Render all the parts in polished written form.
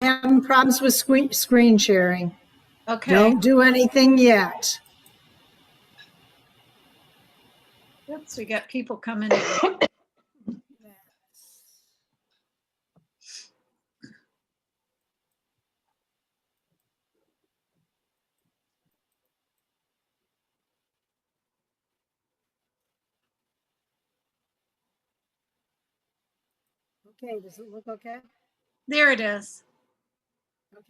having problems with screen sharing. Okay. Don't do anything yet. Oops, we got people coming in. Okay, does it look okay? There it is. Okay.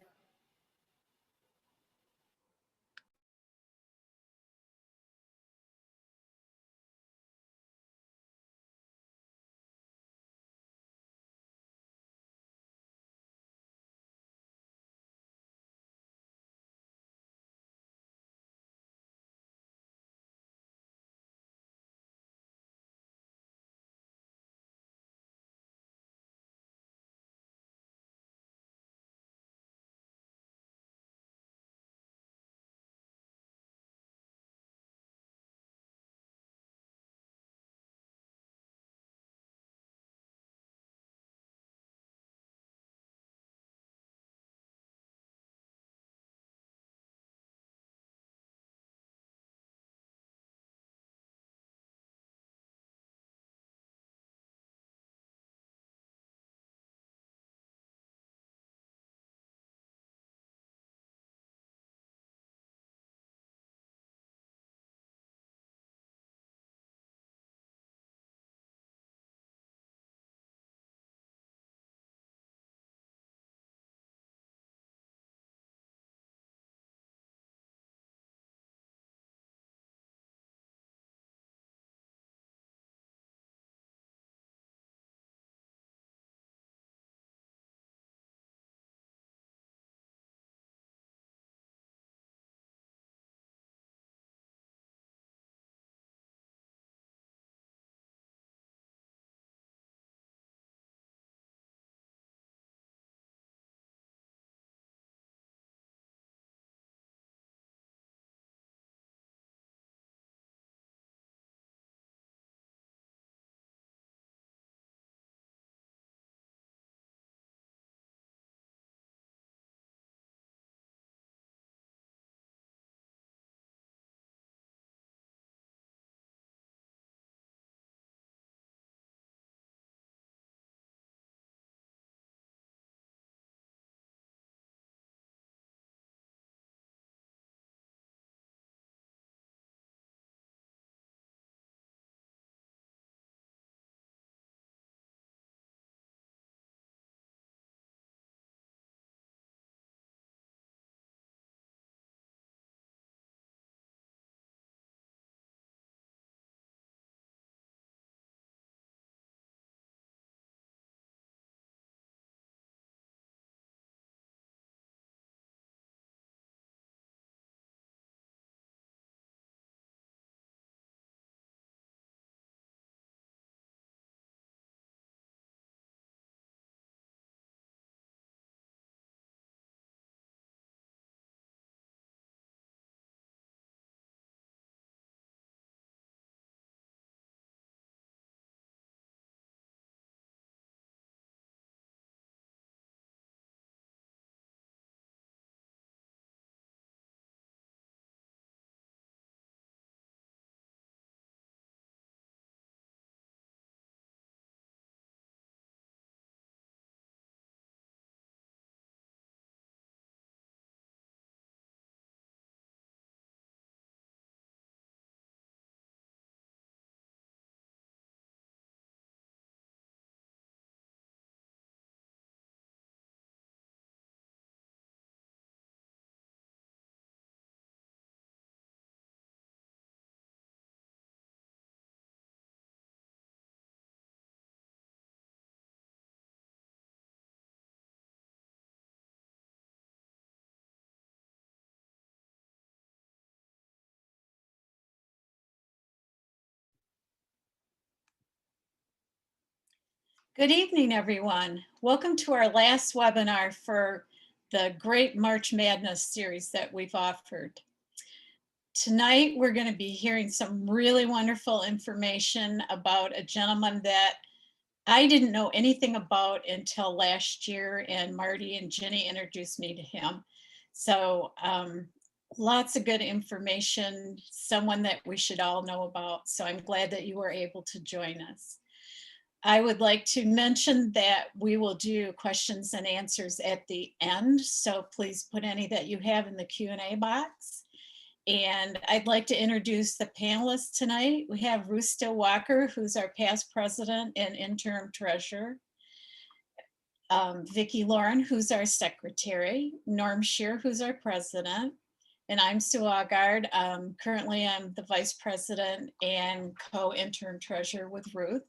Good evening, everyone. Welcome to our last webinar for the Great March Madness series that we've offered. Tonight, we're going to be hearing some really wonderful information about a gentleman that I didn't know anything about until last year, and Marty and Jenny introduced me to him. So lots of good information, someone that we should all know about. So I'm glad that you were able to join us. I would like to mention that we will do questions and answers at the end. So please put any that you have in the Q&A box. And I'd like to introduce the panelists tonight. We have Ruth Still Walker, who's our past president and interim treasurer. Vicki Lauren, who's our secretary. Norm Shear, who's our president. And I'm Sue Augard. Currently, I'm the vice president and co-interim treasurer with Ruth.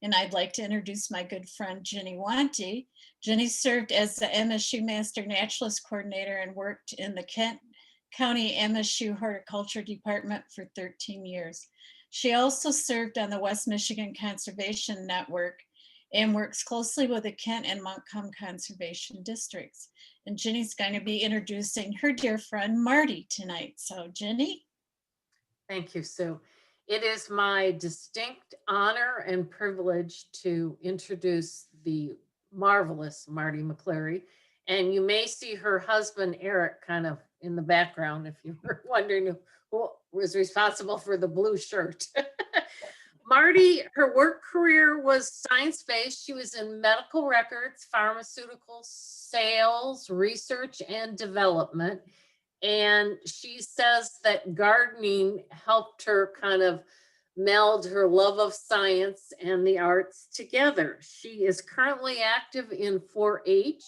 And I'd like to introduce my good friend, Jenny Wanty. Jenny served as the MSU Master Naturalist Coordinator and worked in the Kent County MSU Horticulture Department for 13 years. She also served on the West Michigan Conservation Network and works closely with the Kent and Montcalm Conservation Districts. And Jenny's going to be introducing her dear friend, Marty, tonight. So Jenny. Thank you, Sue. It is my distinct honor and privilege to introduce the marvelous Marty McCleary. And you may see her husband, Eric, kind of in the background if you were wondering who was responsible for the blue shirt. Marty, her work career was science-based. She was in medical records, pharmaceutical sales, research, and development. And she says that gardening helped her kind of meld her love of science and the arts together. She is currently active in 4-H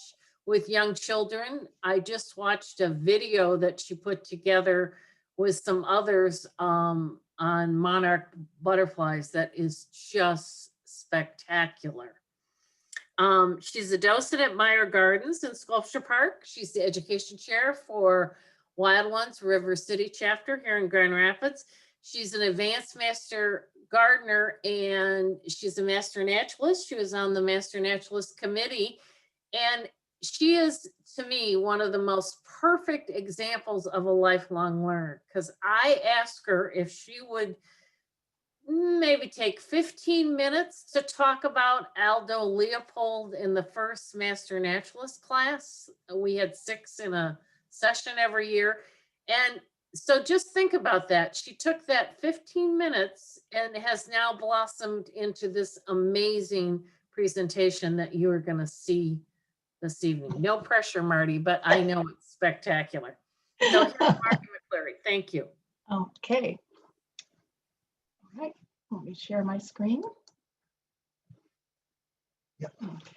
with young children. I just watched a video that she put together with some others on monarch butterflies that is just spectacular. She's a docent at Meyer Gardens in Sculpture Park. She's the education chair for Wild Ones River City chapter here in Grand Rapids. She's an advanced master gardener and she's a master naturalist. She was on the Master Naturalist Committee. And she is, to me, one of the most perfect examples of a lifelong learner, because I asked her if she would maybe take 15 minutes to talk about Aldo Leopold in the first Master Naturalist class. We had 6 in a session every year. And so just think about that. She took that 15 minutes and has now blossomed into this amazing presentation that you are going to see this evening. No pressure, Marty, but I know it's spectacular. So here's Marty McCleary. Thank you. Okay. All right, let me share my screen. Yep. Okay.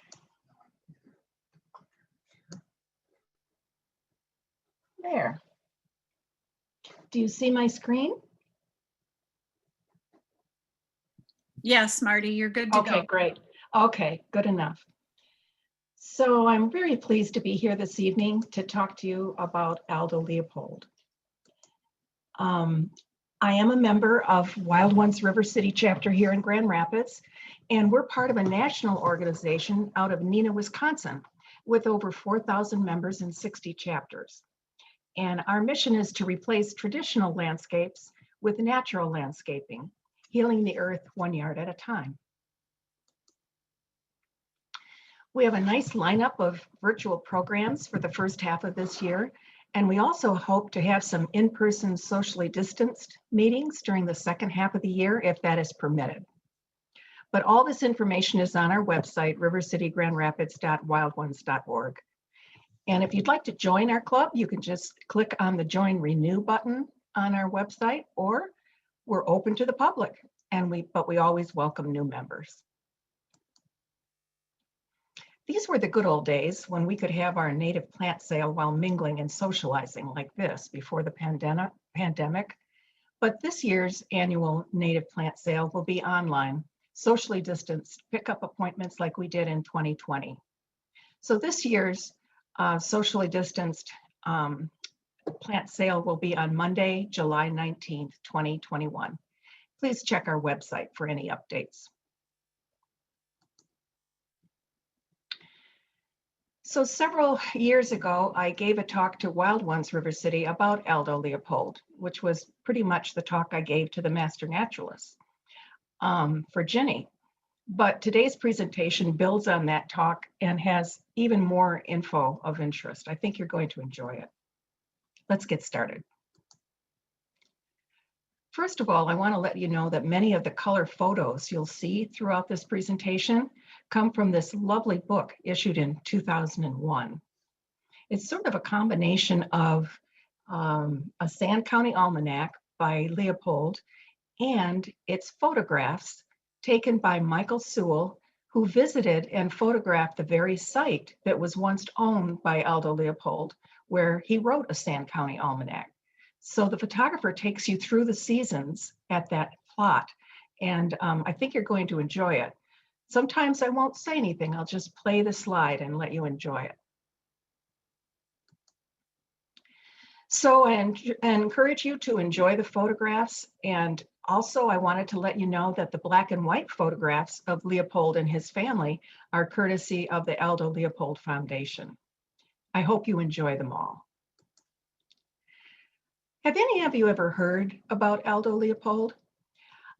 There. Do you see my screen? Yes, Marty, you're good to Okay, go. great. Okay, good enough. So I'm very pleased to be here this evening to talk to you about Aldo Leopold. I am a member of Wild Ones River City chapter here in Grand Rapids, and we're part of a national organization out of Neenah, Wisconsin, with over 4,000 members in 60 chapters. And our mission is to replace traditional landscapes with natural landscaping, healing the earth 1 yard at a time. We have a nice lineup of virtual programs for the first half of this year, and we also hope to have some in-person socially distanced meetings during the second half of the year if that is permitted. But all this information is on our website, rivercitygrandrapids.wildones.org. And if you'd like to join our club, you can just click on the Join Renew button on our website, or we're open to the public, but we always welcome new members. These were the good old days when we could have our native plant sale while mingling and socializing like this before the pandemic. But this year's annual native plant sale will be online, socially distanced pickup appointments like we did in 2020. So this year's socially distanced plant sale will be on Monday, July 19th, 2021. Please check our website for any updates. So several years ago, I gave a talk to Wild Ones River City about Aldo Leopold, which was pretty much the talk I gave to the Master Naturalists. For Jenny, But today's presentation builds on that talk and has even more info of interest. I think you're going to enjoy it. Let's get started. First of all, I want to let you know that many of the color photos you'll see throughout this presentation come from this lovely book issued in 2001. It's sort of a combination of a Sand County Almanac by Leopold and its photographs taken by Michael Sewell, who visited and photographed the very site that was once owned by Aldo Leopold, where he wrote a Sand County Almanac. So the photographer takes you through the seasons at that plot, and I think you're going to enjoy it. Sometimes I won't say anything, I'll just play the slide and let you enjoy it. So I encourage you to enjoy the photographs, and also I wanted to let you know that the black and white photographs of Leopold and his family are courtesy of the Aldo Leopold Foundation. I hope you enjoy them all. Have any of you ever heard about Aldo Leopold?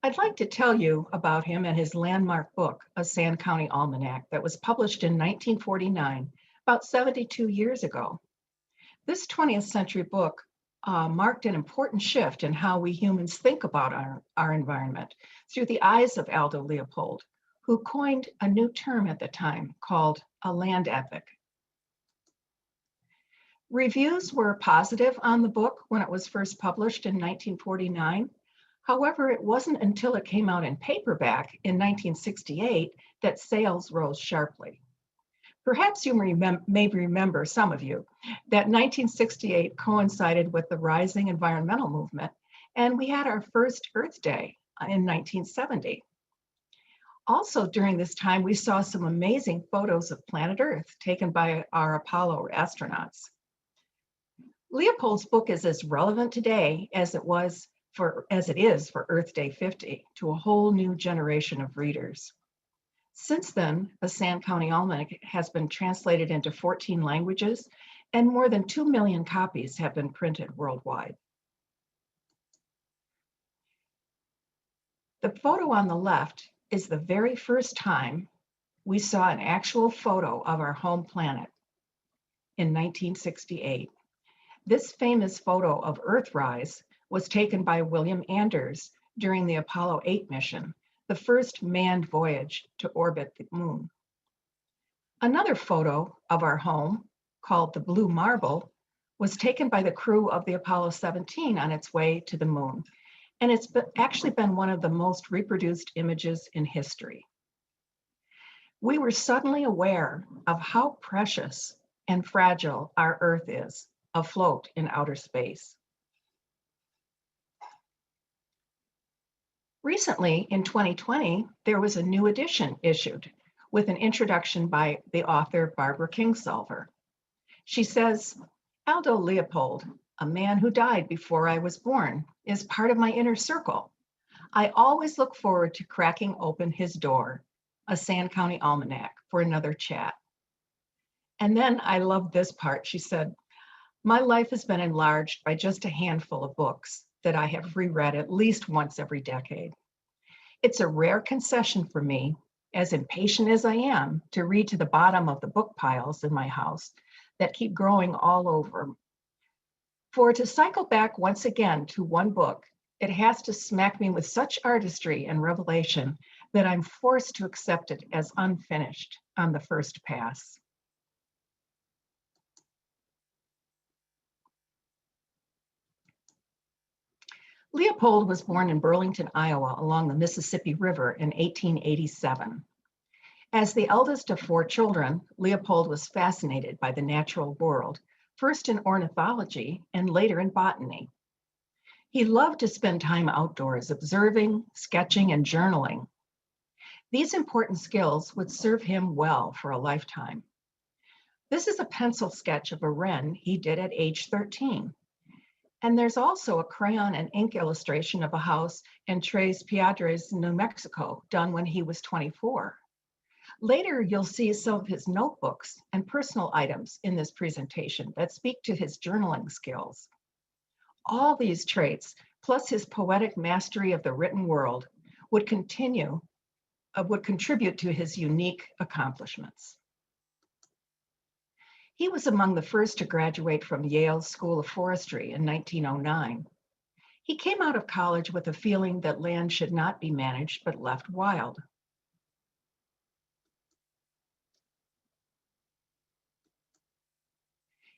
I'd like to tell you about him and his landmark book, A Sand County Almanac, that was published in 1949, about 72 years ago. This 20th century book marked an important shift in how we humans think about our environment through the eyes of Aldo Leopold, who coined a new term at the time called a land ethic. Reviews were positive on the book when it was first published in 1949. However, it wasn't until it came out in paperback in 1968 that sales rose sharply. Perhaps you may remember, some of you, that 1968 coincided with the rising environmental movement, and we had our first Earth Day in 1970. Also during this time, we saw some amazing photos of planet Earth taken by our Apollo astronauts. Leopold's book is as relevant today as it is for Earth Day 50 to a whole new generation of readers. Since then, the Sand County Almanac has been translated into 14 languages, and more than 2 million copies have been printed worldwide. The photo on the left is the very first time we saw an actual photo of our home planet in 1968. This famous photo of Earthrise was taken by William Anders during the Apollo 8 mission, the first manned voyage to orbit the moon. Another photo of our home, called the Blue Marble, was taken by the crew of the Apollo 17 on its way to the moon, and it's actually been one of the most reproduced images in history. We were suddenly aware of how precious and fragile our Earth is, afloat in outer space. Recently, in 2020, there was a new edition issued with an introduction by the author Barbara Kingsolver. She says, Aldo Leopold, a man who died before I was born, is part of my inner circle. I always look forward to cracking open his door, a Sand County Almanac, for another chat. And then I love this part. She said, my life has been enlarged by just a handful of books that I have reread at least once every decade. It's a rare concession for me, as impatient as I am, to read to the bottom of the book piles in my house that keep growing all over. For to cycle back once again to one book, it has to smack me with such artistry and revelation that I'm forced to accept it as unfinished on the first pass. Leopold was born in Burlington, Iowa, along the Mississippi River in 1887. As the eldest of 4 children, Leopold was fascinated by the natural world, first in ornithology and later in botany. He loved to spend time outdoors, observing, sketching, and journaling. These important skills would serve him well for a lifetime. This is a pencil sketch of a wren he did at age 13. And there's also a crayon and ink illustration of a house in Tres Piedras, New Mexico, done when he was 24. Later, you'll see some of his notebooks and personal items in this presentation that speak to his journaling skills. All these traits, plus his poetic mastery of the written world, would continue would contribute to his unique accomplishments. He was among the first to graduate from Yale's School of Forestry in 1909. He came out of college with a feeling that land should not be managed but left wild.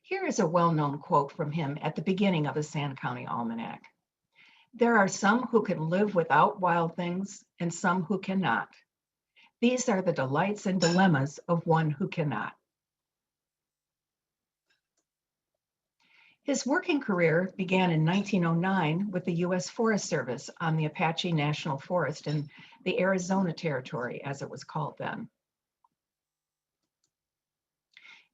Here is a well-known quote from him at the beginning of a Sand County Almanac. "There are some who can live without wild things and some who cannot. These are the delights and dilemmas of one who cannot." His working career began in 1909 with the U.S. Forest Service on the Apache National Forest in the Arizona Territory, as it was called then.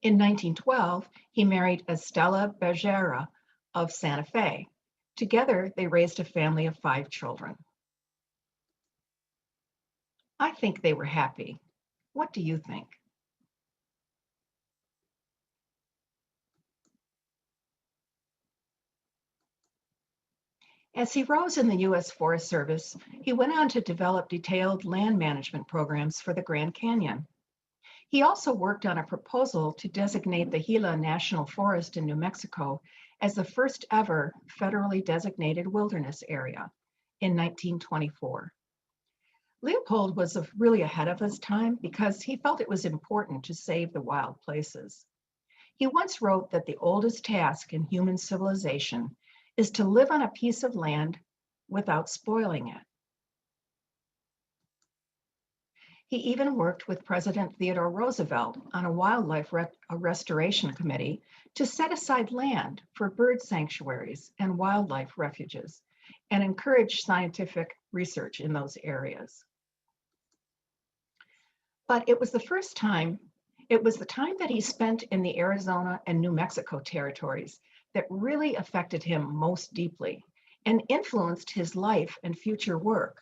In 1912, he married Estela Bergera of Santa Fe. Together, they raised a family of 5 children. I think they were happy. What do you think? As he rose in the U.S. Forest Service, he went on to develop detailed land management programs for the Grand Canyon. He also worked on a proposal to designate the Gila National Forest in New Mexico as the first ever federally designated wilderness area in 1924. Leopold was really ahead of his time because he felt it was important to save the wild places. He once wrote that the oldest task in human civilization is to live on a piece of land without spoiling it. He even worked with President Theodore Roosevelt on a wildlife restoration committee to set aside land for bird sanctuaries and wildlife refuges and encourage scientific research in those areas. But it was the time that he spent in the Arizona and New Mexico territories that really affected him most deeply and influenced his life and future work.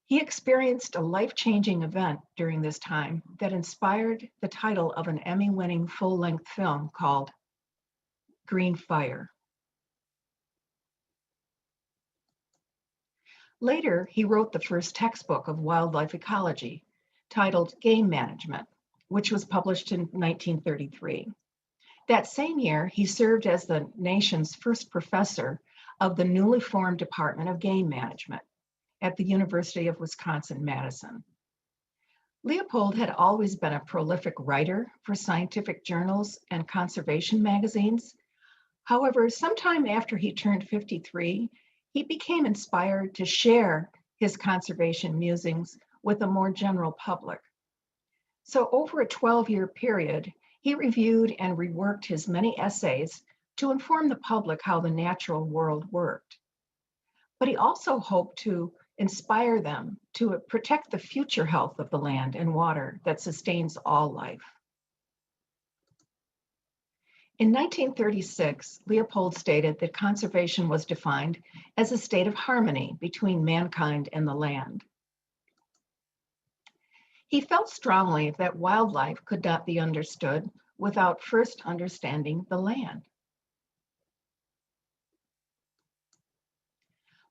He experienced a life-changing event during this time that inspired the title of an Emmy-winning full-length film called Green Fire. Later, he wrote the first textbook of wildlife ecology, titled Game Management, which was published in 1933. That same year, he served as the nation's first professor of the newly formed Department of Game Management at the University of Wisconsin-Madison. Leopold had always been a prolific writer for scientific journals and conservation magazines. However, sometime after he turned 53, he became inspired to share his conservation musings with a more general public. So over a 12-year period, he reviewed and reworked his many essays to inform the public how the natural world worked. But he also hoped to inspire them to protect the future health of the land and water that sustains all life. In 1936, Leopold stated that conservation was defined as a state of harmony between mankind and the land. He felt strongly that wildlife could not be understood without first understanding the land.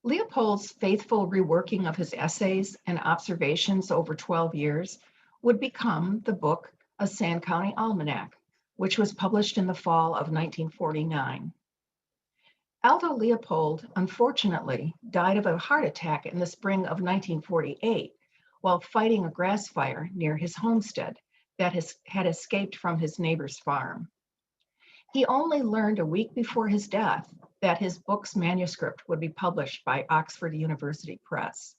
Leopold's faithful reworking of his essays and observations over 12 years would become the book A Sand County Almanac, which was published in the fall of 1949. Aldo Leopold, unfortunately, died of a heart attack in the spring of 1948 while fighting a grass fire near his homestead that had escaped from his neighbor's farm. He only learned a week before his death that his book's manuscript would be published by Oxford University Press.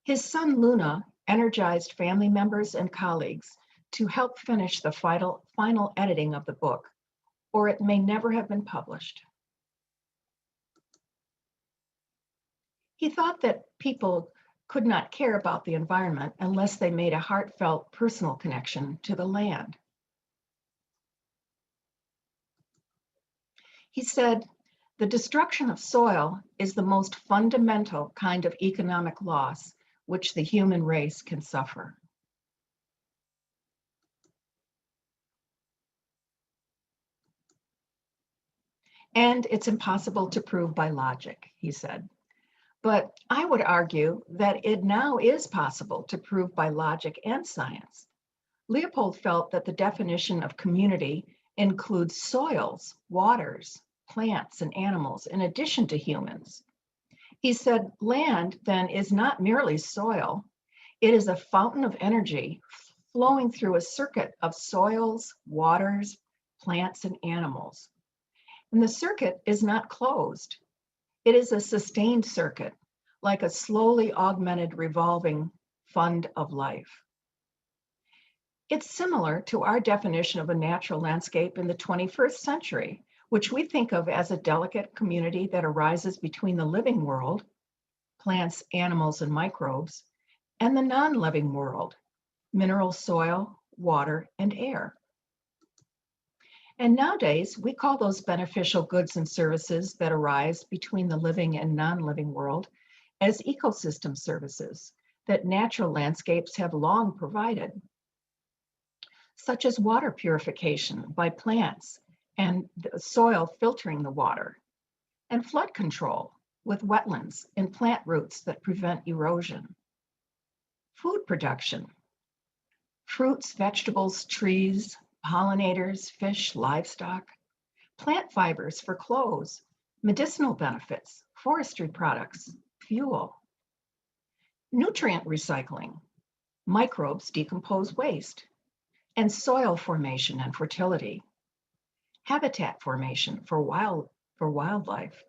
His son Luna energized family members and colleagues to help finish the final editing of the book, or it may never have been published. He thought that people could not care about the environment unless they made a heartfelt personal connection to the land. He said, "The destruction of soil is the most fundamental kind of economic loss which the human race can suffer." And it's impossible to prove by logic, he said. But I would argue that it now is possible to prove by logic and science. Leopold felt that the definition of community includes soils, waters, plants, and animals in addition to humans. He said land then is not merely soil, it is a fountain of energy flowing through a circuit of soils, waters, plants, and animals. And the circuit is not closed. It is a sustained circuit, like a slowly augmented revolving fund of life. It's similar to our definition of a natural landscape in the 21st century, which we think of as a delicate community that arises between the living world, plants, animals, and microbes, and the non-living world, mineral soil, water, and air. And nowadays, we call those beneficial goods and services that arise between the living and non-living world as ecosystem services that natural landscapes have long provided, such as water purification by plants and the soil filtering the water, and flood control with wetlands and plant roots that prevent erosion. Food production, fruits, vegetables, trees, pollinators, fish, livestock, plant fibers for clothes, medicinal benefits, forestry products, fuel. Nutrient recycling, microbes decompose waste, and soil formation and fertility. Habitat formation for wildlife.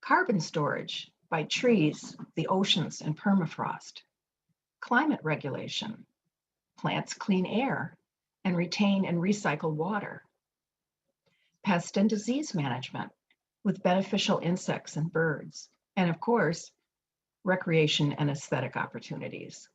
Carbon storage by trees, the oceans, and permafrost. Climate regulation. Plants clean air and retain and recycle water. Pest and disease management with beneficial insects and birds. And of course, recreation and aesthetic opportunities.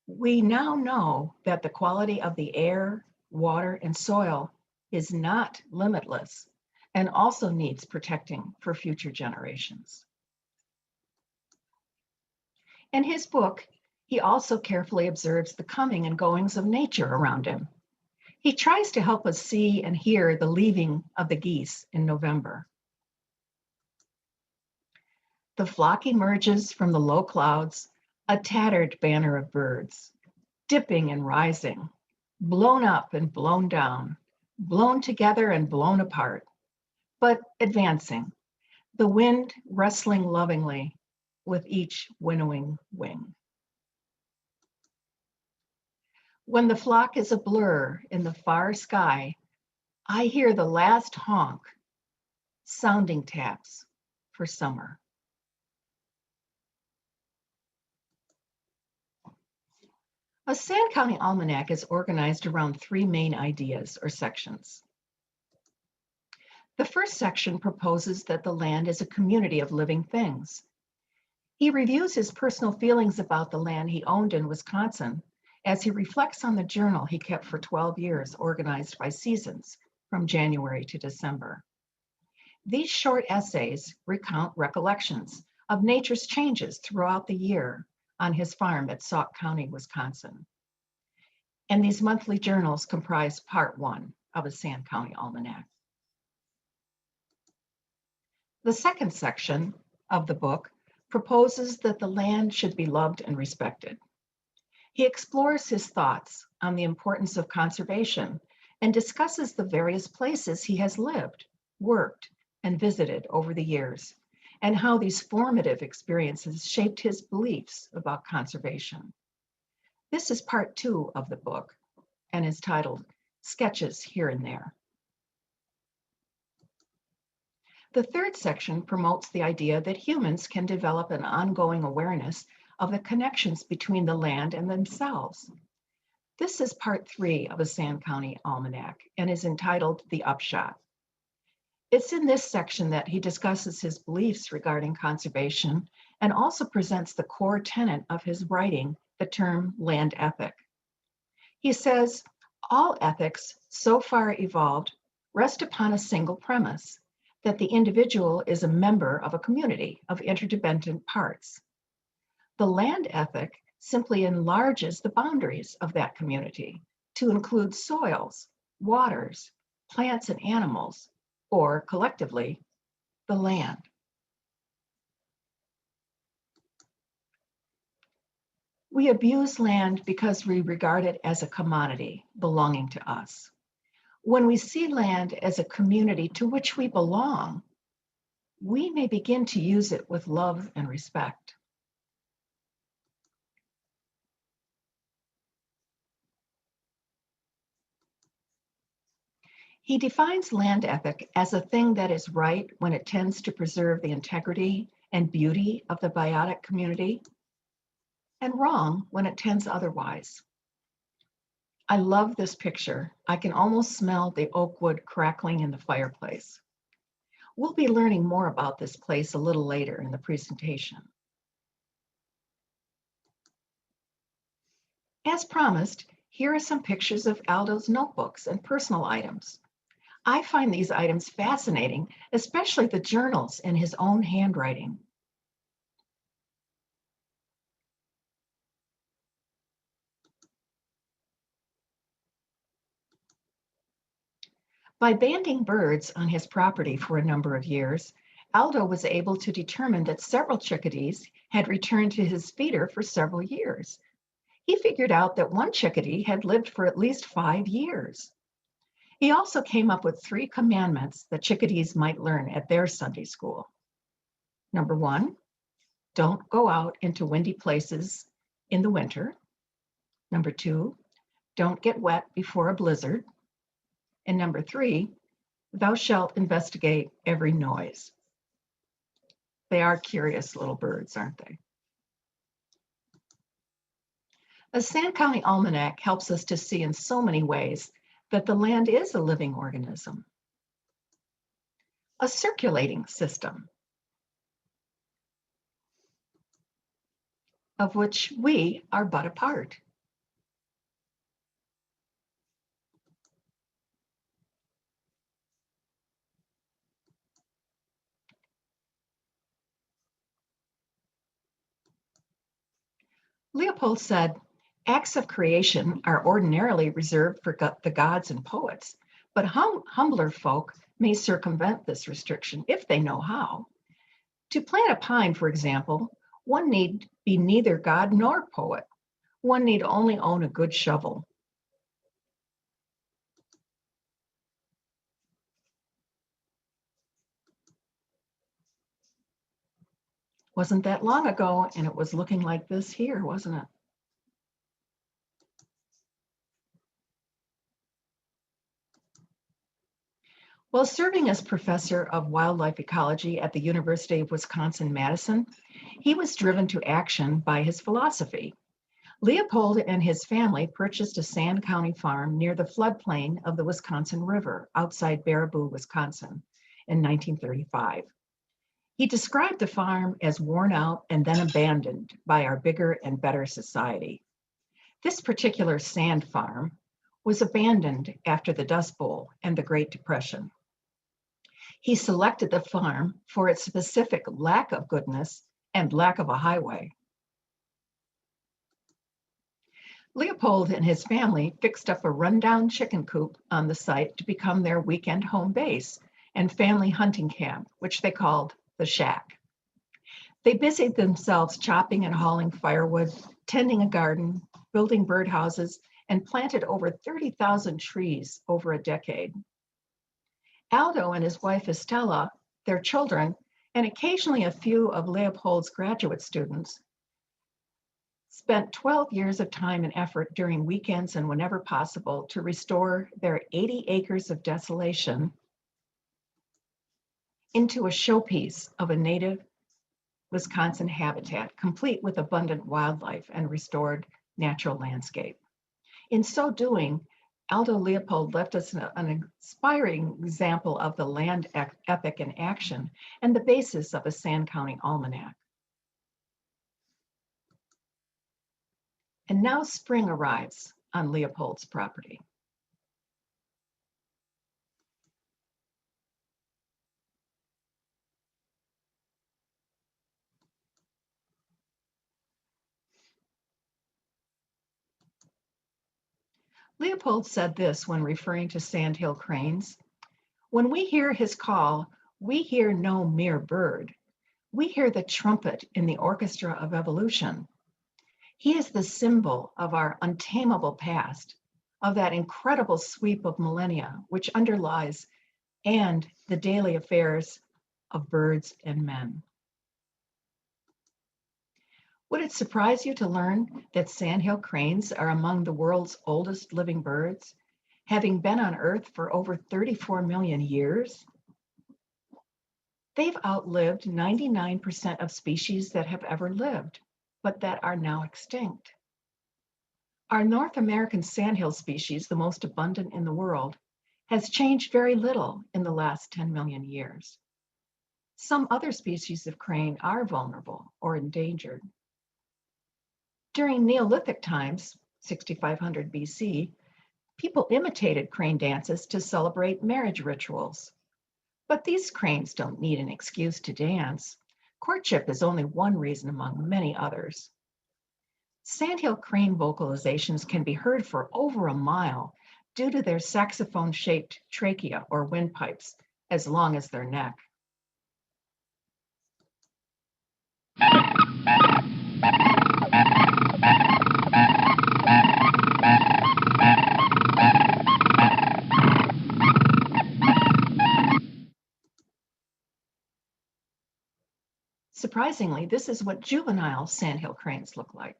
We now know that the quality of the air, water, and soil is not limitless and also needs protecting for future generations. In his book, he also carefully observes the coming and goings of nature around him. He tries to help us see and hear the leaving of the geese in November. The flock emerges from the low clouds, a tattered banner of birds, dipping and rising, blown up and blown down, blown together and blown apart, but advancing, the wind wrestling lovingly with each winnowing wing. When the flock is a blur in the far sky, I hear the last honk, sounding taps for summer. A Sand County Almanac is organized around three main ideas or sections. The first section proposes that the land is a community of living things. He reviews his personal feelings about the land he owned in Wisconsin as he reflects on the journal he kept for 12 years, organized by seasons from January to December. These short essays recount recollections of nature's changes throughout the year on his farm at Sauk County, Wisconsin. And these monthly journals comprise part one of a Sand County Almanac. The second section of the book proposes that the land should be loved and respected. He explores his thoughts on the importance of conservation and discusses the various places he has lived, worked, and visited over the years, and how these formative experiences shaped his beliefs about conservation. This is part two of the book and is titled Sketches Here and There. The third section promotes the idea that humans can develop an ongoing awareness of the connections between the land and themselves. This is part three of a Sand County Almanac and is entitled The Upshot. It's in this section that he discusses his beliefs regarding conservation and also presents the core tenet of his writing, the term land ethic. He says, all ethics so far evolved rest upon a single premise, that the individual is a member of a community of interdependent parts. The land ethic simply enlarges the boundaries of that community to include soils, waters, plants, and animals, or collectively, the land. We abuse land because we regard it as a commodity belonging to us. When we see land as a community to which we belong, we may begin to use it with love and respect. He defines land ethic as a thing that is right when it tends to preserve the integrity and beauty of the biotic community, and wrong when it tends otherwise. I love this picture. I can almost smell the oak wood crackling in the fireplace. We'll be learning more about this place a little later in the presentation. As promised, here are some pictures of Aldo's notebooks and personal items. I find these items fascinating, especially the journals in his own handwriting. By banding birds on his property for a number of years, Aldo was able to determine that several chickadees had returned to his feeder for several years. He figured out that one chickadee had lived for at least 5 years. He also came up with 3 commandments that chickadees might learn at their Sunday school. Number 1, don't go out into windy places in the winter. Number 2, don't get wet before a blizzard. And number 3, thou shalt investigate every noise. They are curious little birds, aren't they? A Sand County Almanac helps us to see in so many ways that the land is a living organism, a circulating system, of which we are but a part. Leopold said, acts of creation are ordinarily reserved for the gods and poets, but humbler folk may circumvent this restriction if they know how. To plant a pine, for example, one need be neither god nor poet. One need only own a good shovel. Wasn't that long ago, and it was looking like this here, wasn't it? While serving as professor of wildlife ecology at the University of Wisconsin-Madison, he was driven to action by his philosophy. Leopold and his family purchased a Sand County farm near the floodplain of the Wisconsin River outside Baraboo, Wisconsin in 1935. He described the farm as worn out and then abandoned by our bigger and better society. This particular sand farm was abandoned after the Dust Bowl and the Great Depression. He selected the farm for its specific lack of goodness and lack of a highway. Leopold and his family fixed up a rundown chicken coop on the site to become their weekend home base and family hunting camp, which they called the Shack. They busied themselves chopping and hauling firewood, tending a garden, building birdhouses, and planted over 30,000 trees over a decade. Aldo and his wife Estella, their children, and occasionally a few of Leopold's graduate students spent 12 years of time and effort during weekends and whenever possible to restore their 80 acres of desolation into a showpiece of a native Wisconsin habitat, complete with abundant wildlife and restored natural landscape. In so doing, Aldo Leopold left us an inspiring example of the land ethic in action and the basis of a Sand County Almanac. And now spring arrives on Leopold's property. Leopold said this when referring to sandhill cranes. When we hear his call, we hear no mere bird. We hear the trumpet in the orchestra of evolution. He is the symbol of our untamable past, of that incredible sweep of millennia which underlies and the daily affairs of birds and men. Would it surprise you to learn that sandhill cranes are among the world's oldest living birds, having been on Earth for over 34 million years? They've outlived 99% of species that have ever lived, but that are now extinct. Our North American sandhill species, the most abundant in the world, has changed very little in the last 10 million years. Some other species of crane are vulnerable or endangered. During Neolithic times, 6500 BC, people imitated crane dances to celebrate marriage rituals. But these cranes don't need an excuse to dance. Courtship is only one reason among many others. Sandhill crane vocalizations can be heard for over a mile due to their saxophone-shaped trachea or windpipes as long as their neck. Surprisingly, this is what juvenile sandhill cranes look like.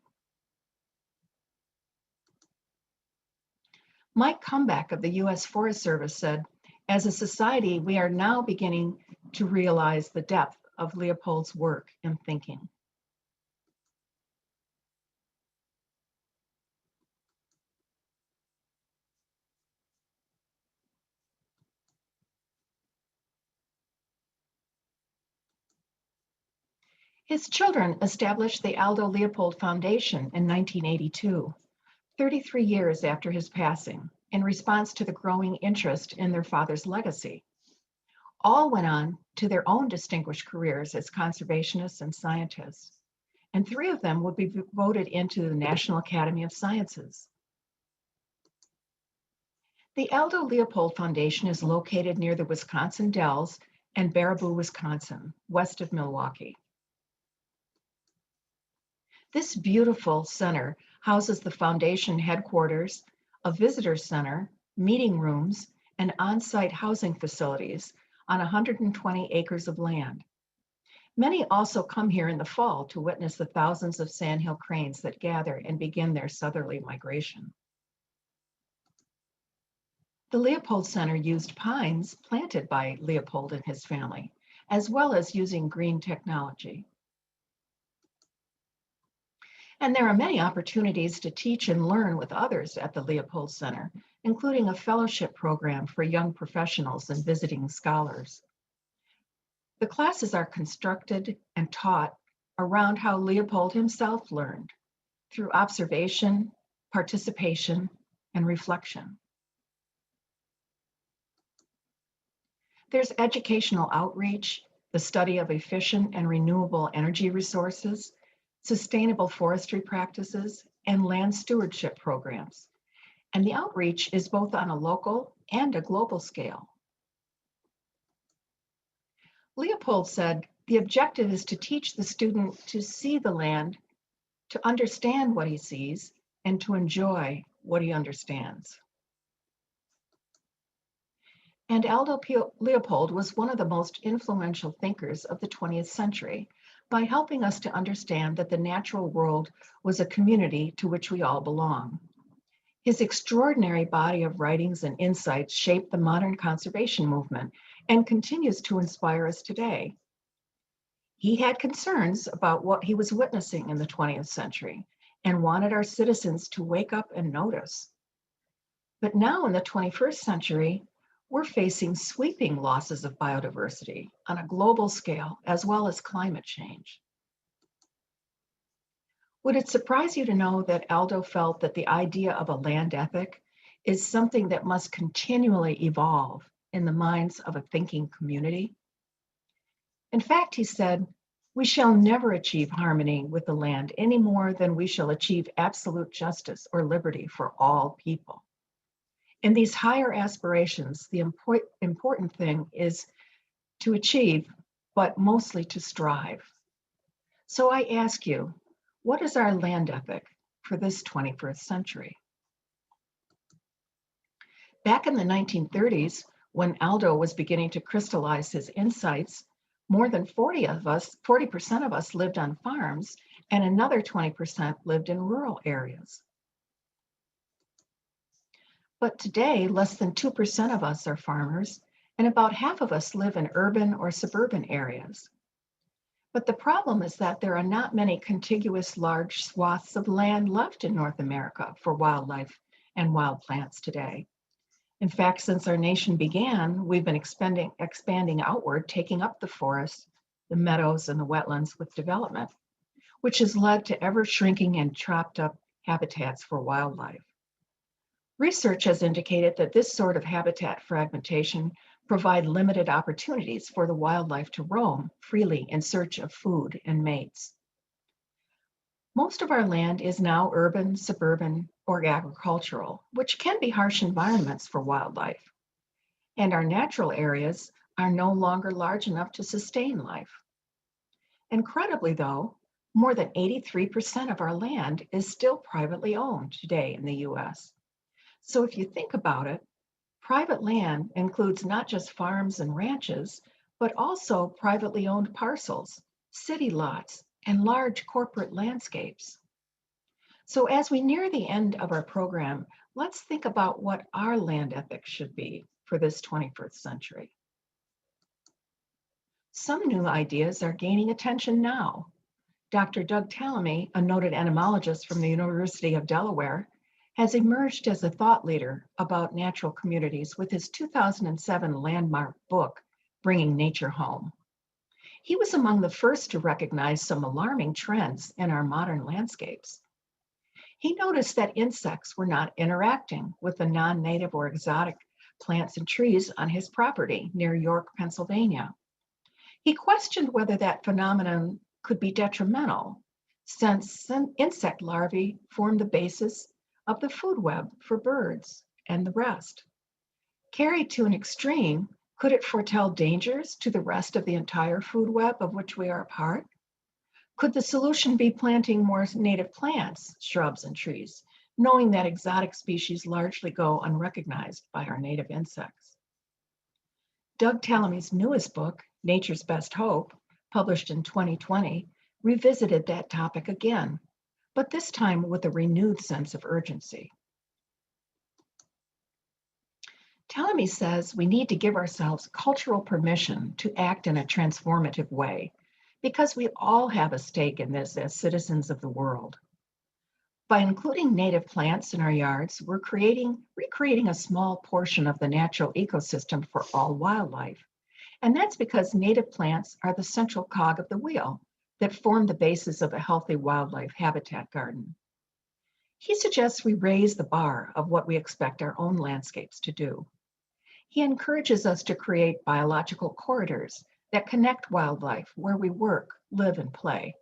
Mike Comeback of the U.S. Forest Service said, "As a society, we are now beginning to realize the depth of Leopold's work and thinking." His children established the Aldo Leopold Foundation in 1982, 33 years after his passing, in response to the growing interest in their father's legacy. All went on to their own distinguished careers as conservationists and scientists, and 3 of them would be voted into the National Academy of Sciences. The Aldo Leopold Foundation is located near the Wisconsin Dells and Baraboo, Wisconsin, west of Milwaukee. This beautiful center houses the foundation headquarters, a visitor center, meeting rooms, and on-site housing facilities on 120 acres of land. Many also come here in the fall to witness the thousands of sandhill cranes that gather and begin their southerly migration. The Leopold Center used pines planted by Leopold and his family, as well as using green technology. And there are many opportunities to teach and learn with others at the Leopold Center, including a fellowship program for young professionals and visiting scholars. The classes are constructed and taught around how Leopold himself learned, through observation, participation, and reflection. There's educational outreach, the study of efficient and renewable energy resources, sustainable forestry practices, and land stewardship programs. And the outreach is both on a local and a global scale. Leopold said, "The objective is to teach the student to see the land, to understand what he sees, and to enjoy what he understands." And Aldo Leopold was one of the most influential thinkers of the 20th century by helping us to understand that the natural world was a community to which we all belong. His extraordinary body of writings and insights shaped the modern conservation movement and continues to inspire us today. He had concerns about what he was witnessing in the 20th century and wanted our citizens to wake up and notice. But now in the 21st century, we're facing sweeping losses of biodiversity on a global scale, as well as climate change. Would it surprise you to know that Aldo felt that the idea of a land ethic is something that must continually evolve in the minds of a thinking community? In fact, he said, "We shall never achieve harmony with the land any more than we shall achieve absolute justice or liberty for all people." In these higher aspirations, the important thing is to achieve, but mostly to strive. So I ask you, What is our land ethic for this 21st century? Back in the 1930s, when Aldo was beginning to crystallize his insights, more than 40% of us lived on farms, and another 20% lived in rural areas. But today, less than 2% of us are farmers, and about half of us live in urban or suburban areas. But the problem is that there are not many contiguous large swaths of land left in North America for wildlife and wild plants today. In fact, since our nation began, we've been expanding outward, taking up the forests, the meadows, and the wetlands with development, which has led to ever shrinking and chopped up habitats for wildlife. Research has indicated that this sort of habitat fragmentation provide limited opportunities for the wildlife to roam freely in search of food and mates. Most of our land is now urban, suburban, or agricultural, which can be harsh environments for wildlife. And our natural areas are no longer large enough to sustain life. Incredibly though, more than 83% of our land is still privately owned today in the US. So if you think about it, private land includes not just farms and ranches, but also privately owned parcels, city lots, and large corporate landscapes. So as we near the end of our program, let's think about what our land ethics should be for this 21st century. Some new ideas are gaining attention now. Dr. Doug Tallamy, a noted entomologist from the University of Delaware, has emerged as a thought leader about natural communities with his 2007 landmark book, Bringing Nature Home. He was among the first to recognize some alarming trends in our modern landscapes. He noticed that insects were not interacting with the non-native or exotic plants and trees on his property near York, Pennsylvania. He questioned whether that phenomenon could be detrimental, since insect larvae form the basis of the food web for birds and the rest. Carried to an extreme, could it foretell dangers to the rest of the entire food web of which we are a part? Could the solution be planting more native plants, shrubs, and trees, knowing that exotic species largely go unrecognized by our native insects? Doug Tallamy's newest book, Nature's Best Hope, published in 2020, revisited that topic again, but this time with a renewed sense of urgency. Tallamy says we need to give ourselves cultural permission to act in a transformative way, because we all have a stake in this as citizens of the world. By including native plants in our yards, we're recreating a small portion of the natural ecosystem for all wildlife. And that's because native plants are the central cog of the wheel that form the basis of a healthy wildlife habitat garden. He suggests we raise the bar of what we expect our own landscapes to do. He encourages us to create biological corridors that connect wildlife where we work, live, and play.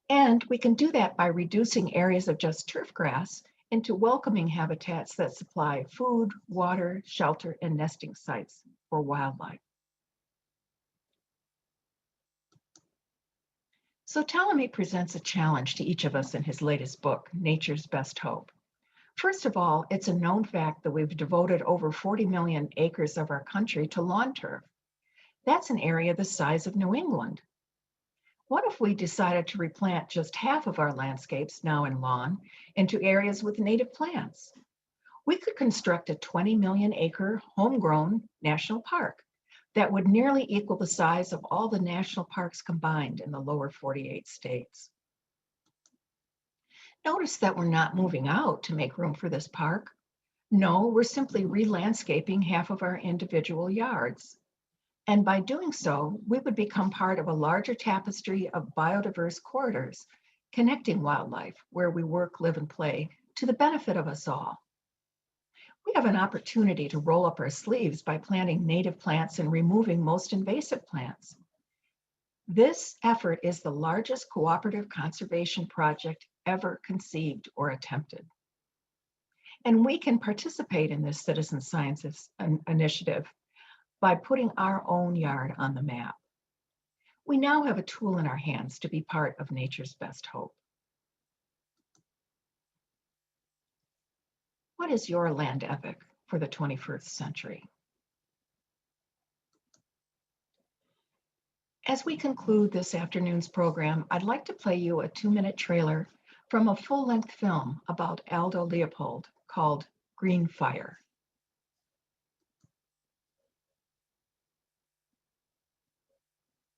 And we can do that by reducing areas of just turf grass into welcoming habitats that supply food, water, shelter, and nesting sites for wildlife. So Tallamy presents a challenge to each of us in his latest book, Nature's Best Hope. First of all, it's a known fact that we've devoted over 40 million acres of our country to lawn turf. That's an area the size of New England. What if we decided to replant just half of our landscapes now in lawn into areas with native plants? We could construct a 20 million acre homegrown national park that would nearly equal the size of all the national parks combined in the lower 48 states. Notice that we're not moving out to make room for this park. No, we're simply re-landscaping half of our individual yards. And by doing so, we would become part of a larger tapestry of biodiverse corridors, connecting wildlife where we work, live, and play to the benefit of us all. We have an opportunity to roll up our sleeves by planting native plants and removing most invasive plants. This effort is the largest cooperative conservation project ever conceived or attempted. And we can participate in this citizen science initiative by putting our own yard on the map. We now have a tool in our hands to be part of Nature's Best Hope. What is your land ethic for the 21st century? As we conclude this afternoon's program, I'd like to play you a 2-minute trailer from a full-length film about Aldo Leopold called Green Fire.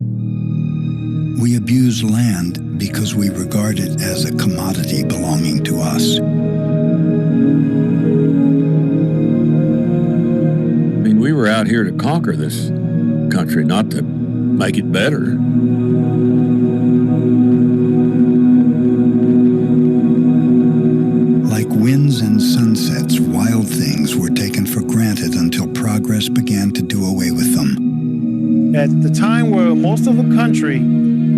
We abuse land because we regard it as a commodity belonging to us. I mean, we were out here to conquer this country, not to make it better. Like winds and sunsets, wild things were taken for granted until progress began to do away with them. At the time where most of the country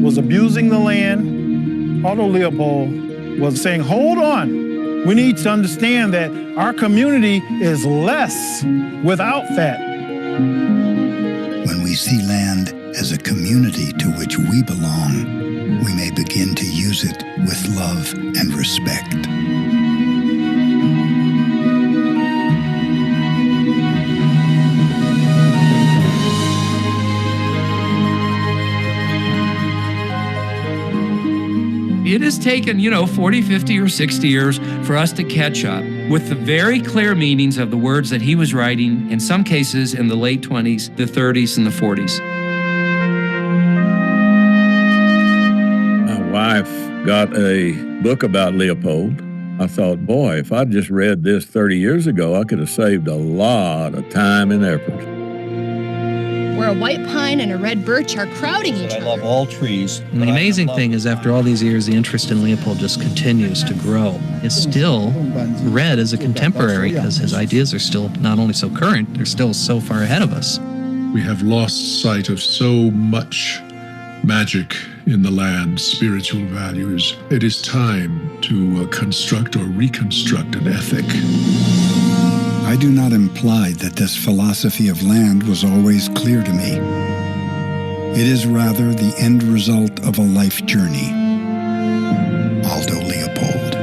was abusing the land, Aldo Leopold was saying, hold on, we need to understand that our community is less without that. When we see land as a community to which we belong, we may begin to use it with love and respect. It has taken, 40, 50, or 60 years for us to catch up with the very clear meanings of the words that he was writing, in some cases in the late 20s, the 30s, and the 40s. My wife got a book about Leopold. I thought, boy, if I'd just read this 30 years ago, I could have saved a lot of time and effort. Where a white pine and a red birch are crowding each I other. love all trees. And the amazing thing is, after all these years, the interest in Leopold just continues to grow. It's still read as a contemporary because his ideas are still not only so current, they're still so far ahead of us. We have lost sight of so much magic in the land, spiritual values. It is time to construct or reconstruct an ethic. I do not imply that this philosophy of land was always clear to me. It is rather the end result of a life journey. Aldo Leopold.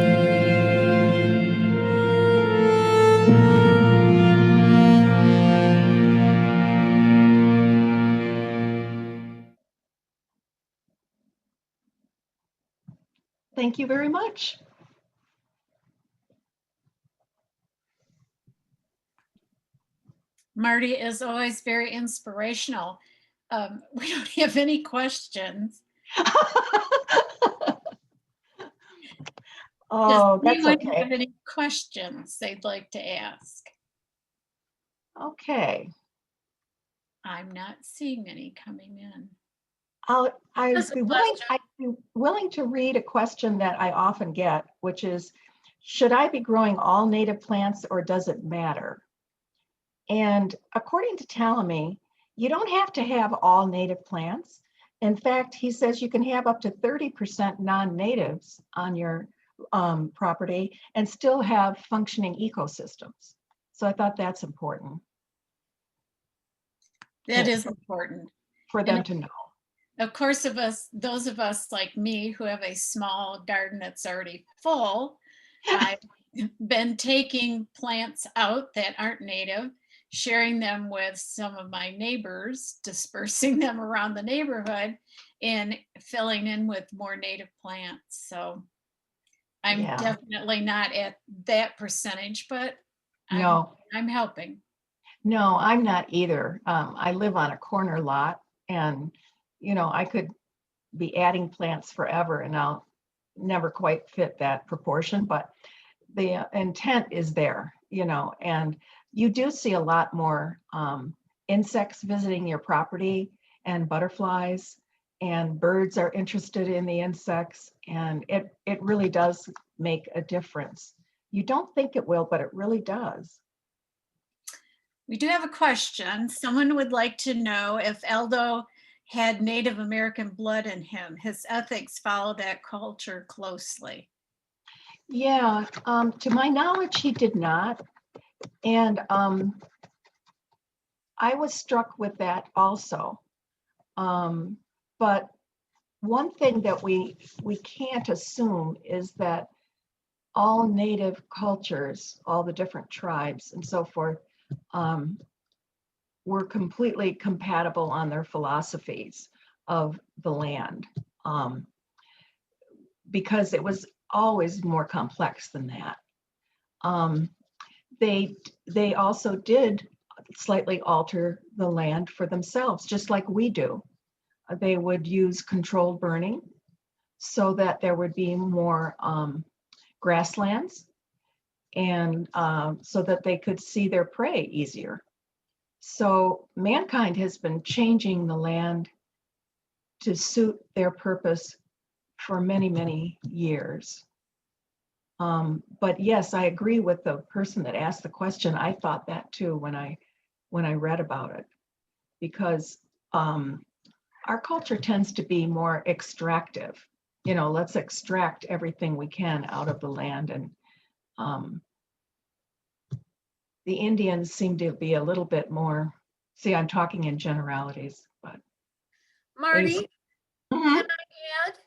Thank you very much. Marty is always very inspirational. We don't have any questions. Oh, Does that's anyone have okay. any questions they'd like to ask? Okay. I'm not seeing any coming in. I'd That's a be willing, question. I'd be willing to read a question that I often get, which is, should I be growing all native plants or does it matter? And according to Talamy, you don't have to have all native plants. In fact, he says you can have up to 30% non-natives on your property and still have functioning ecosystems. So I thought that's important. That Yeah. is important. For them to know. Of course, those of us like me who have a small garden that's already full, I've been taking plants out that aren't native, sharing them with some of my neighbors, dispersing them around the neighborhood and filling in with more native plants. So I'm Yeah. definitely not at that percentage, but No. I'm helping. No, I'm not either. I live on a corner lot and, I could be adding plants forever and I'll never quite fit that proportion, but the intent is there, and you do see a lot more insects visiting your property and butterflies, and birds are interested in the insects, and it really does make a difference. You don't think it will, but it really does. We do have a question. Someone would like to know if Aldo had Native American blood in him. His ethics follow that culture closely. Yeah, to my knowledge, he did not. And I was struck with that also. But one thing that we can't assume is that all native cultures, all the different tribes and so forth, were completely compatible on their philosophies of the land, because it was always more complex than that. They also did slightly alter the land for themselves, just like we do. They would use controlled burning so that there would be more grasslands, and so that they could see their prey easier. So mankind has been changing the land to suit their purpose for many, many years. But yes, I agree with the person that asked the question. I thought that too when I read about it, because our culture tends to be more extractive. You know, let's extract everything we can out of the land. And the Indians seem to be a little bit more, see, I'm talking in generalities, but. Marty, Mhm. can I add?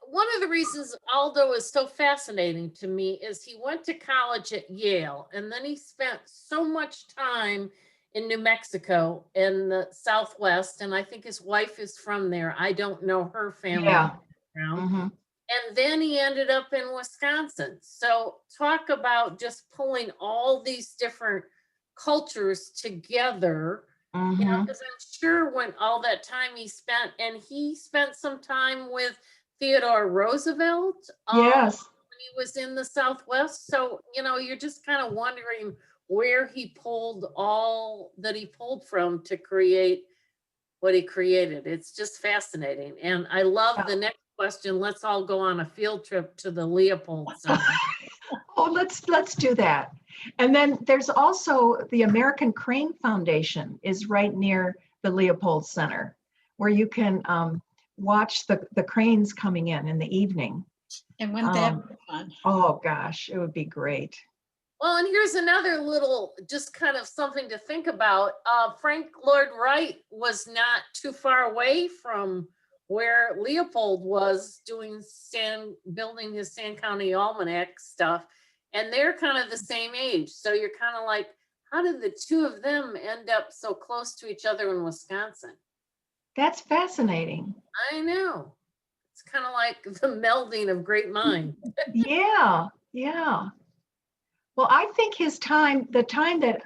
One of the reasons Aldo is so fascinating to me is he went to college at Yale, and then he spent so much time in New Mexico in the Southwest, and I think his wife is from there. I don't know her family Yeah. background. Mhm. And then he ended up in Wisconsin. So talk about just pulling all these different cultures together, you know, Mhm. because I'm sure when all that time he spent some time with Theodore Roosevelt Yes. when he was in the Southwest. So, you know, you're just kind of wondering where he pulled all that he pulled from to create what he created. It's just fascinating. And I love the next question. Let's all go on a field trip to the Leopold Center. Oh, let's do that. And then there's also the American Crane Foundation is right near the Leopold Center, where you can watch the cranes coming in the evening. And wouldn't that be fun? Oh gosh, it would be great. Well, and here's another little, just kind of something to think about. Frank Lloyd Wright was not too far away from where Leopold was building his Sand County Almanac stuff. And they're kind of the same age. So you're kind of like, how did the two of them end up so close to each other in Wisconsin? That's fascinating. I know. It's kind of like the melding of great minds. Yeah, yeah. Well, I think the time that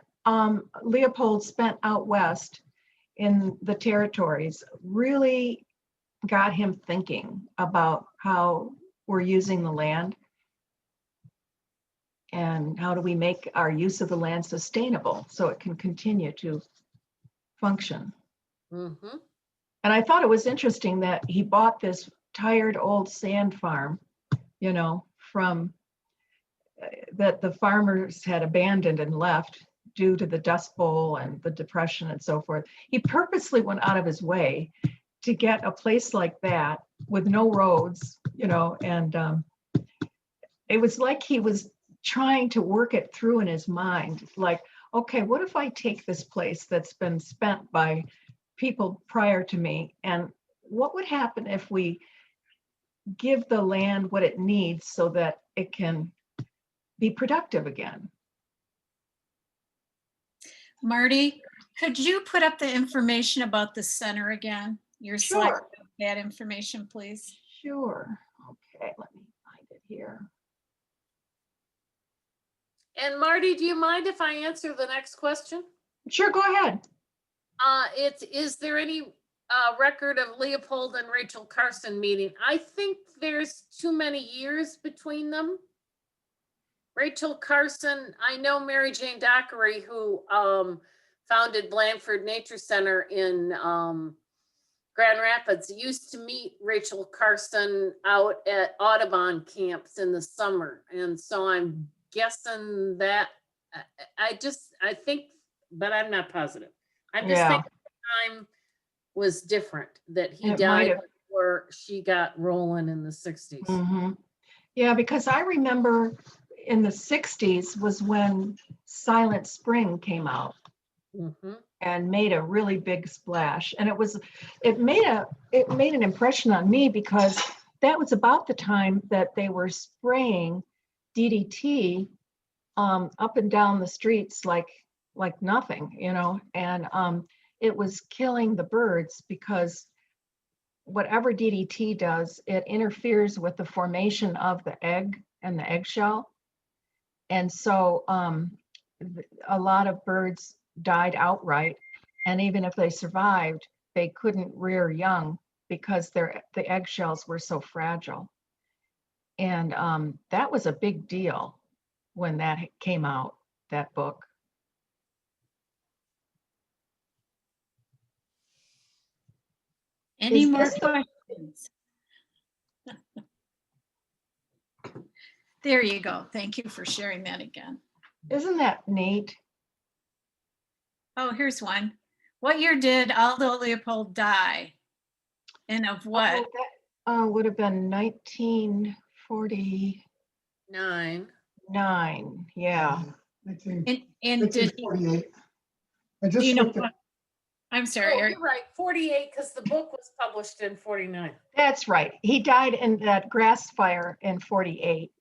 Leopold spent out west in the territories really got him thinking about how we're using the land and how do we make our use of the land sustainable so it can continue to function. Mm-hmm. And I thought it was interesting that he bought this tired old sand farm, you know, from that the farmers had abandoned and left due to the Dust Bowl and the Depression and so forth. He purposely went out of his way to get a place like that with no roads, you know, and it was like he was trying to work it through in his mind. Like, okay, what if I take this place that's been spent by people prior to me, and what would happen if we give the land what it needs so that it can be productive again? Marty, could you put up the information about the center again? Your slide, Sure. that information, please. Sure. Okay, let me find it here. And Marty, do you mind if I answer the next question? Sure, go ahead. Is there any record of Leopold and Rachel Carson meeting? I think there's too many years between them. Rachel Carson, I know Mary Jane Dockery, who founded Blandford Nature Center in Grand Rapids, used to meet Rachel Carson out at Audubon camps in the summer. And so I'm guessing that, I think, but I'm not positive. I'm just thinking the time was different, that he died before she got rolling in the 60s. Mm-hmm. Yeah, because I remember in the 60s was when Silent Spring came out. Mm-hmm. And made a really big splash. And it made an impression on me because that was about the time that they were spraying DDT up and down the streets like nothing, you know, and it was killing the birds because whatever DDT does, it interferes with the formation of the egg and the eggshell. And so a lot of birds died outright. And even if they survived, they couldn't rear young because the eggshells were so fragile. And that was a big deal when that came out, that book. Any Is more this the- questions? There you go. Thank you for sharing that again. Isn't that neat? Oh, here's one. What year did Aldo Leopold die? And of what? That would have been 1949. 9. Yeah. And did he, 1948. I do just you know looked at, what? I'm Oh, sorry, Eric. you're right, 48, because the book was published in 49. That's right. He died in that grass fire in 48.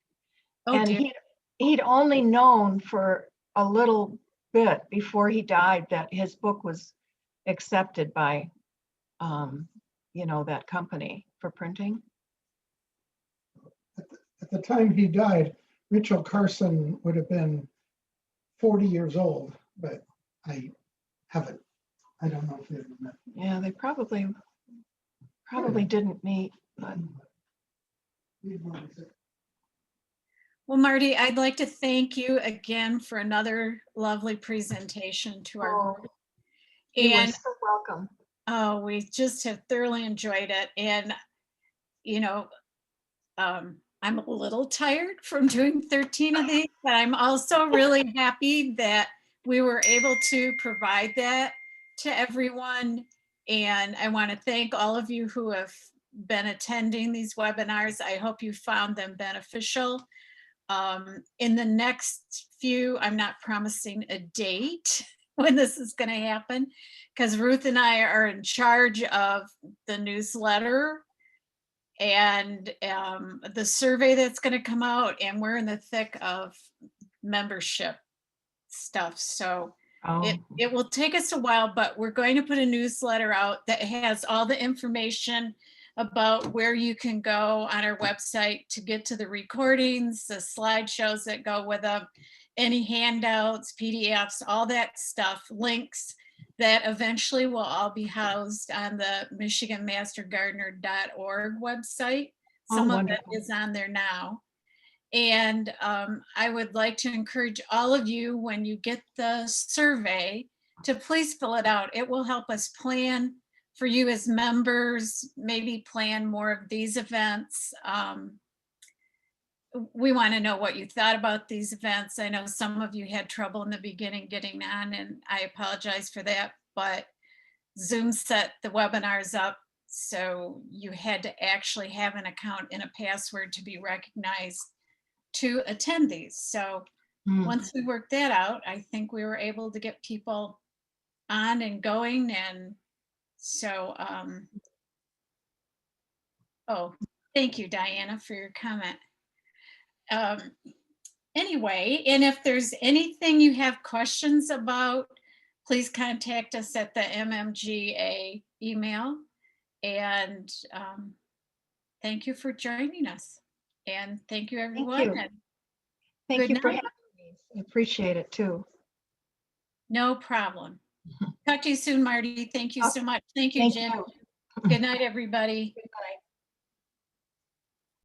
Oh, And dear. he'd only known for a little bit before he died that his book was accepted by, you know, that company for printing. at the time he died, Mitchell Carson would have been 40 years old, but I don't know if they ever met. Yeah, they probably didn't meet, but Well, Marty, I'd like to thank you again for another lovely presentation to our group. you were And so welcome. oh, we just have thoroughly enjoyed it. And, you know, I'm a little tired from doing 13 of these, but I'm also really happy that we were able to provide that to everyone. And I want to thank all of you who have been attending these webinars. I hope you found them beneficial. In the next few, I'm not promising a date when this is going to happen, because Ruth and I are in charge of the newsletter and the survey that's going to come out, and we're in the thick of membership stuff. So it will take us a while, but we're going to put a newsletter out that has all the information about where you can go on our website to get to the recordings, the slideshows that go with them, any handouts, PDFs, all that stuff, links that eventually will all be housed on the michiganmastergardener.org website. Some of it is on there now. And I would like to encourage all of you, when you get the survey, to please fill it out. It will help us plan for you as members, maybe plan more of these events. We want to know what you thought about these events. I know some of you had trouble in the beginning getting on, and I apologize for that, but Zoom set the webinars up, so you had to actually have an account and a password to be recognized to attend these. So once we worked that out, I think we were able to get people on and going. And so, oh, thank you, Diana, for your comment. Anyway, and if there's anything you have questions about, please contact us at the MMGA email. And thank you for joining us. And thank you, everyone. Thank you for having me. I appreciate it too. No problem. Talk to you soon, Marty. Thank you so much. Thank you, Jim. Good night, everybody.